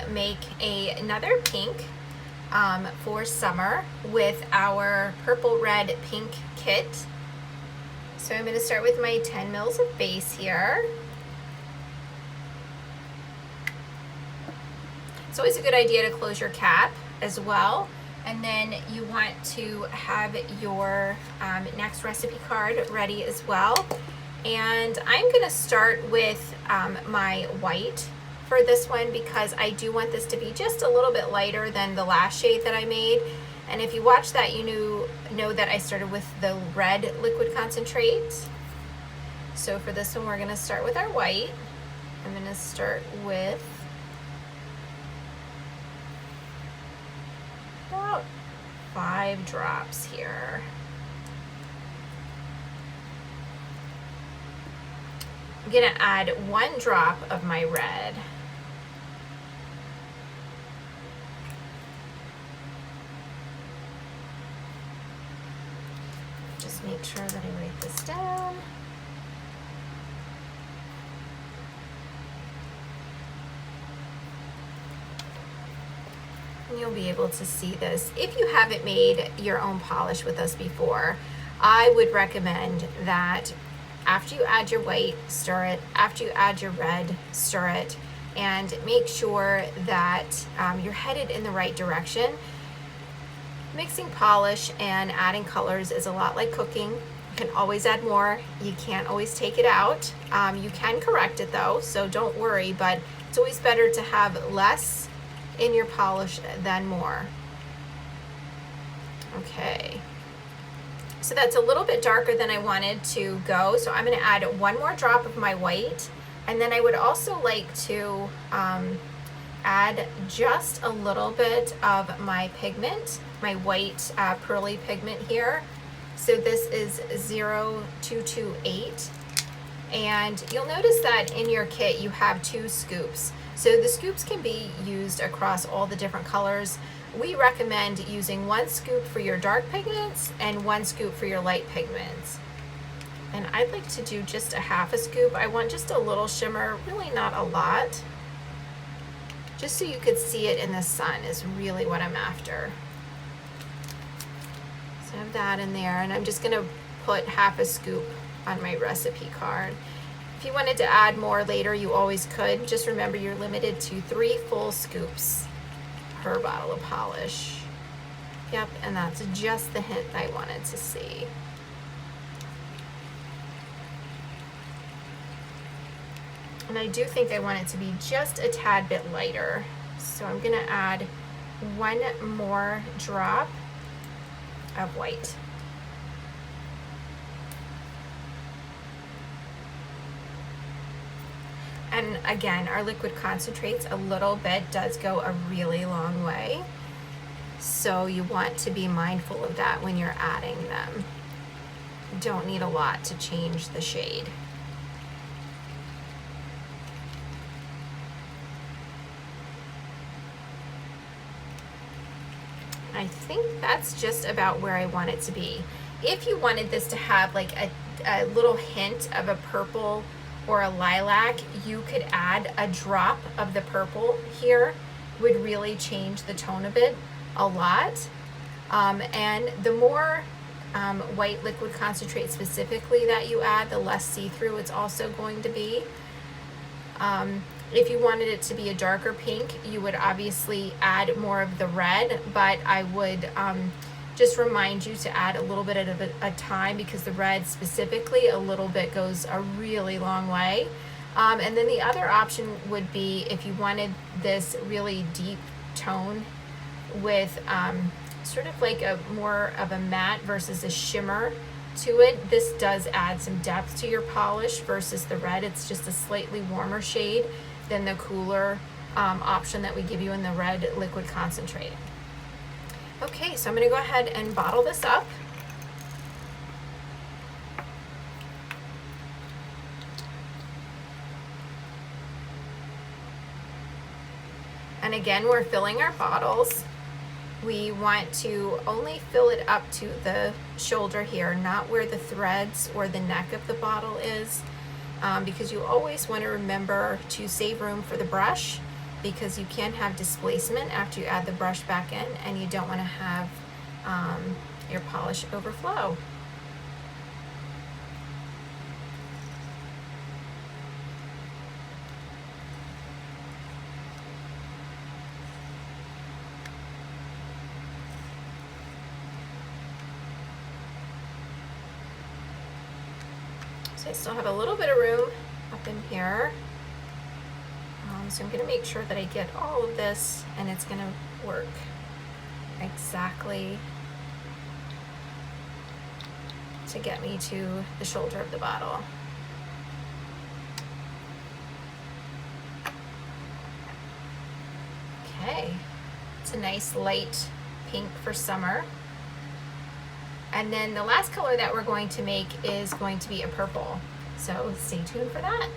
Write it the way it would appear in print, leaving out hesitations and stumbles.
Make another pink for summer with our purple, red, pink kit. So I'm going to start with my 10 mils of base here. It's always a good idea to close your cap as well. And then you want to have your next recipe card ready as well. And I'm going to start with my white for this one because I do want this to be just a little bit lighter than the last shade that I made. And if you watch that, you know that I started with the red liquid concentrate. So for this one, we're going to start with our white. I'm going to start with about 5 drops here. I'm going to add 1 drop of my red. Just make sure that I write this down. And you'll be able to see this. If you haven't made your own polish with us before, I would recommend that after you add your white, stir it. After you add your red, stir it. And make sure that you're headed in the right direction. Mixing polish and adding colors is a lot like cooking. You can always add more. You can't always take it out. You can correct it though, so don't worry, but it's always better to have less in your polish than more. Okay. So that's a little bit darker than I wanted to go. So I'm going to add 1 more drop of my white. And then I would also like to add just a little bit of my pigment, my white pearly pigment here. So this is 0228. And you'll notice that in your kit you have 2 scoops. So the scoops can be used across all the different colors. We recommend using 1 scoop for your dark pigments and 1 scoop for your light pigments. And I'd like to do just a half a scoop. I want just a little shimmer, really not a lot. Just so you could see it in the sun is really what I'm after. So I have that in there, and I'm just gonna put half a scoop on my recipe card. If you wanted to add more later, you always could. Just remember you're limited to 3 full scoops per bottle of polish. Yep, and that's just the hint I wanted to see. And I do think I want it to be just a tad bit lighter. So I'm gonna add 1 more drop of white. And again, our liquid concentrates, a little bit does go a really long way. So you want to be mindful of that when you're adding them. You don't need a lot to change the shade. I think that's just about where I want it to be. If you wanted this to have like a little hint of a purple or a lilac, you could add a drop of the purple here. Would really change the tone of it a lot. And the more white liquid concentrate specifically that you add, the less see-through it's also going to be. If you wanted it to be a darker pink, you would obviously add more of the red, but I would just remind you to add a little bit at a time, because the red specifically, a little bit goes a really long way. And then the other option would be if you wanted this really deep tone with sort of like a more of a matte versus a shimmer to it. This does add some depth to your polish versus the red. It's just a slightly warmer shade than the cooler option that we give you in the red liquid concentrate. Okay, so I'm going to go ahead and bottle this up. And again, we're filling our bottles. We want to only fill it up to the shoulder here, not where the threads or the neck of the bottle is, because you always want to remember to save room for the brush because you can have displacement after you add the brush back in, and you don't want to have your polish overflow. So I still have a little bit of room up in here. So I'm going to make sure that I get all of this, and it's going to work exactly to get me to the shoulder of the bottle. Okay, it's a nice light pink for summer. And then the last color that we're going to make is going to be a purple. So stay tuned for that.